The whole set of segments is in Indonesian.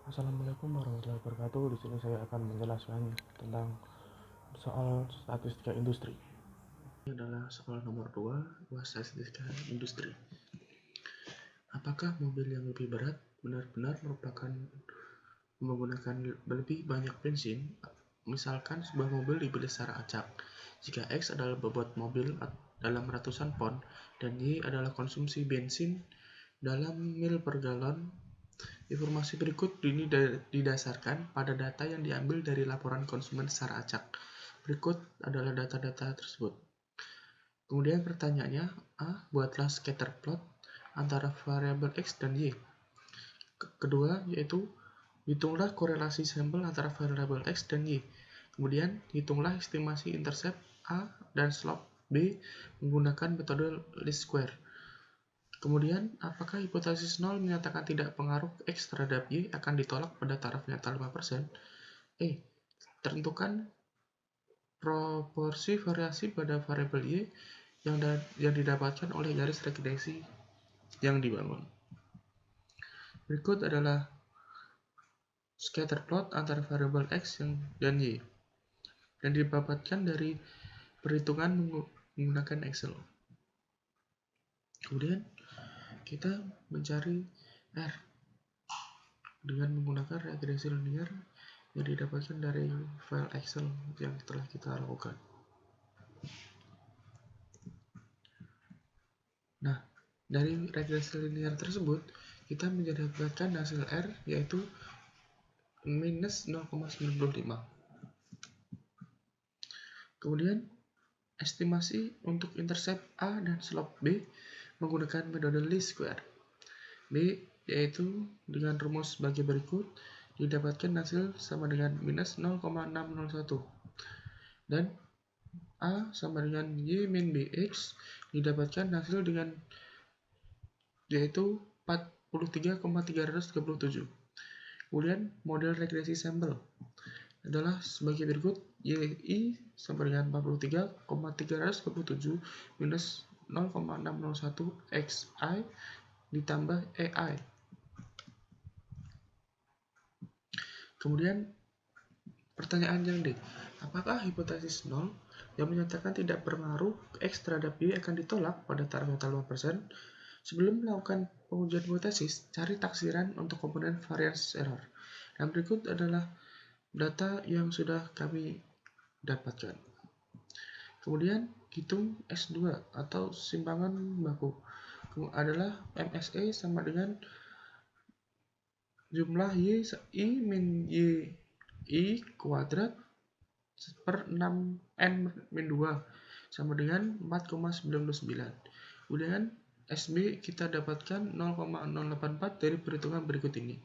Assalamualaikum warahmatullahi wabarakatuh. Di sini saya akan menjelaskan tentang soal statistika industri. Ini adalah soal nomor 2, statistika industri. Apakah mobil yang lebih berat benar-benar merupakan menggunakan lebih banyak bensin? Misalkan sebuah mobil dibeli secara acak. Jika X adalah bobot mobil dalam ratusan pon dan Y adalah konsumsi bensin dalam mil per galon, informasi berikut ini didasarkan pada data yang diambil dari laporan konsumen secara acak. Berikut adalah data-data tersebut. Kemudian pertanyaannya, A. Buatlah scatter plot antara variabel X dan Y. Kedua, yaitu hitunglah korelasi sampel antara variabel X dan Y. Kemudian, hitunglah estimasi intercept A dan slope B menggunakan metode least square. Kemudian, apakah hipotesis 0 menyatakan tidak pengaruh X terhadap Y akan ditolak pada taraf nyata 5%? Tentukan proporsi variasi pada variabel Y yang didapatkan oleh garis regresi yang dibangun. Berikut adalah scatter plot antara variabel X dan Y dan didapatkan dari perhitungan menggunakan Excel. Kemudian kita mencari R dengan menggunakan regresi linear yang didapatkan dari file Excel yang telah kita lakukan. Nah, dari regresi linear tersebut, kita mendapatkan hasil R yaitu minus 0,95. Kemudian, estimasi untuk intercept A dan slope B menggunakan metode least square. B yaitu dengan rumus bagi berikut, didapatkan hasil sama dengan minus 0,601. Dan A sama dengan Y min BX didapatkan hasil dengan yaitu 43,337. Kemudian model regresi sampel adalah sebagai berikut, YI sama dengan 43,327 minus 0,601 XI ditambah AI. Kemudian pertanyaan yang D, apakah hipotesis 0 yang menyatakan tidak berpengaruh X terhadap Y akan ditolak pada taraf nyata 5%? Sebelum melakukan pengujian hipotesis, cari taksiran untuk komponen variance error. Dan berikut adalah data yang sudah kami dapatkan. Kemudian hitung S2 atau simpangan baku adalah MSE sama dengan jumlah I min Y I kuadrat per 6N-2 sama dengan 4,99. Kemudian SB kita dapatkan 0,084 dari perhitungan berikut ini.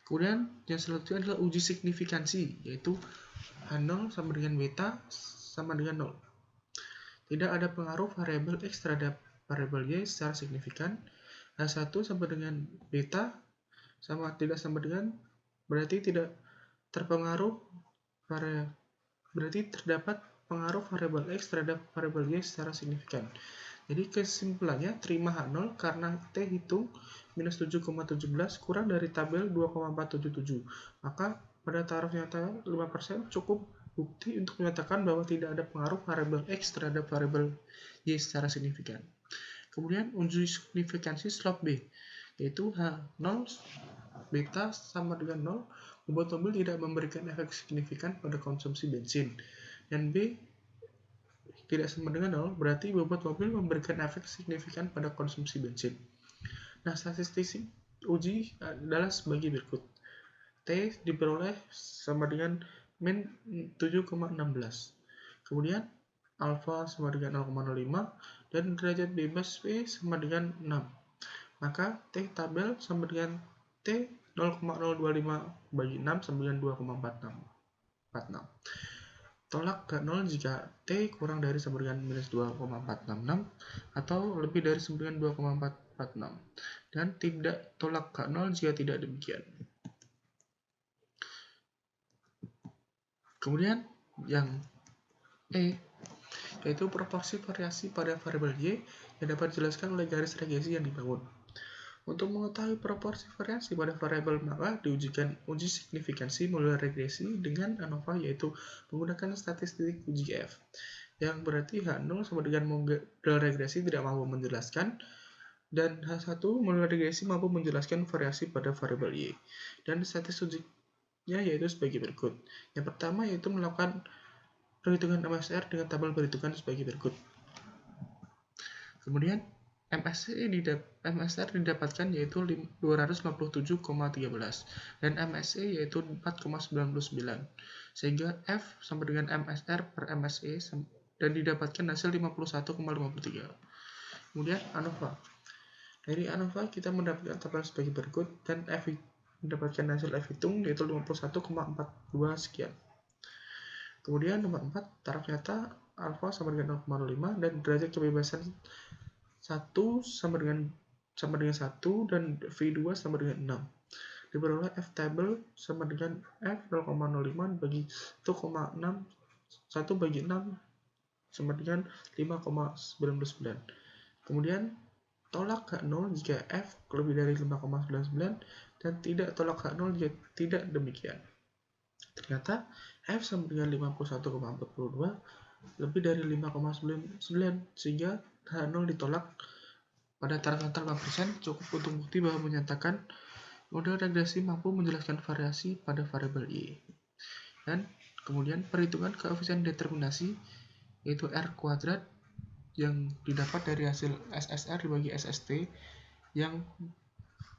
Kemudian yang selanjutnya adalah uji signifikansi, yaitu H0 sama dengan beta sama dengan 0. Tidak ada pengaruh variabel X terhadap variabel Y secara signifikan. H1 sama dengan beta tidak sama dengan, berarti tidak terpengaruh berarti terdapat pengaruh variabel X terhadap variabel Y secara signifikan. Jadi kesimpulannya, terima H0 karena T hitung minus 7,17 kurang dari tabel 2,477. Maka pada taraf nyata 5% cukup bukti untuk menyatakan bahwa tidak ada pengaruh variabel X terhadap variabel Y secara signifikan. Kemudian uji signifikansi slope B, yaitu H0 beta sama dengan 0, bobot mobil tidak memberikan efek signifikan pada konsumsi bensin. Dan B tidak sama dengan 0, berarti bobot mobil memberikan efek signifikan pada konsumsi bensin. Nah, statistik uji adalah sebagai berikut. T diperoleh sama dengan min 7,16. Kemudian alfa sama dengan 0,05 dan derajat bebas V sama dengan 6. Maka T tabel sama dengan T 0,025 bagi 6 sama dengan 2,46. Tolak ke 0 jika T kurang dari sama dengan minus 2,466 atau lebih dari sama dengan 2,446. Dan tidak tolak ke 0 jika tidak demikian. Kemudian yang E, yaitu proporsi variasi pada variabel Y yang dapat dijelaskan oleh garis regresi yang dibangun. Untuk mengetahui proporsi variasi pada variabel, maka diujikan uji signifikansi modular regresi dengan ANOVA, yaitu menggunakan statistik uji F, yang berarti H0 sama dengan modular regresi tidak mampu menjelaskan, dan H1 modular regresi mampu menjelaskan variasi pada variabel Y. Dan statistik ujinya yaitu sebagai berikut. Yang pertama yaitu melakukan perhitungan MSR dengan tabel perhitungan sebagai berikut. Kemudian MSR didapatkan yaitu 257,13 dan MSE yaitu 4,99, sehingga F sama dengan MSR per MSE dan didapatkan hasil 51,53. Kemudian ANOVA. Dari ANOVA kita mendapatkan tabel sebagai berikut dan F mendapatkan hasil F hitung yaitu 51,42 sekian. Kemudian nomor 4, taraf nyata alfa sama dengan 0,05 dan derajat kebebasan 1 sama dengan 1 dan V2 sama dengan 6. Diperoleh F table sama dengan F 0,05 bagi 1,6 1 bagi 6 sama dengan 5,99. Kemudian tolak H0 jika F lebih dari 5,99 dan tidak tolak H0 jika tidak demikian. Ternyata F sama dengan 51,42 lebih dari 5,99 sehingga H0 ditolak. Pada taraf nyata 5% cukup untuk bukti bahwa menyatakan model regresi mampu menjelaskan variasi pada variabel Y. Dan kemudian perhitungan koefisien determinasi yaitu R kuadrat yang didapat dari hasil SSR dibagi SST yang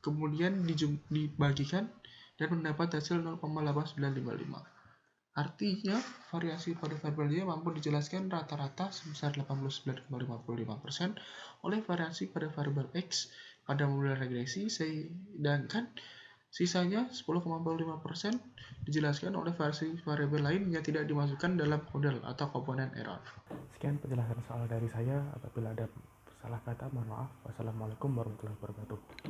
kemudian dibagikan dan mendapat hasil 0,8955. Artinya, variasi pada variabel Y mampu dijelaskan rata-rata sebesar 89,55% oleh variasi pada variabel X pada modular regresi, sedangkan sisanya 10,45% dijelaskan oleh variabel lain yang tidak dimasukkan dalam model atau komponen error. Sekian penjelasan soal dari saya. Apabila ada salah kata, mohon maaf. Wassalamualaikum warahmatullahi wabarakatuh.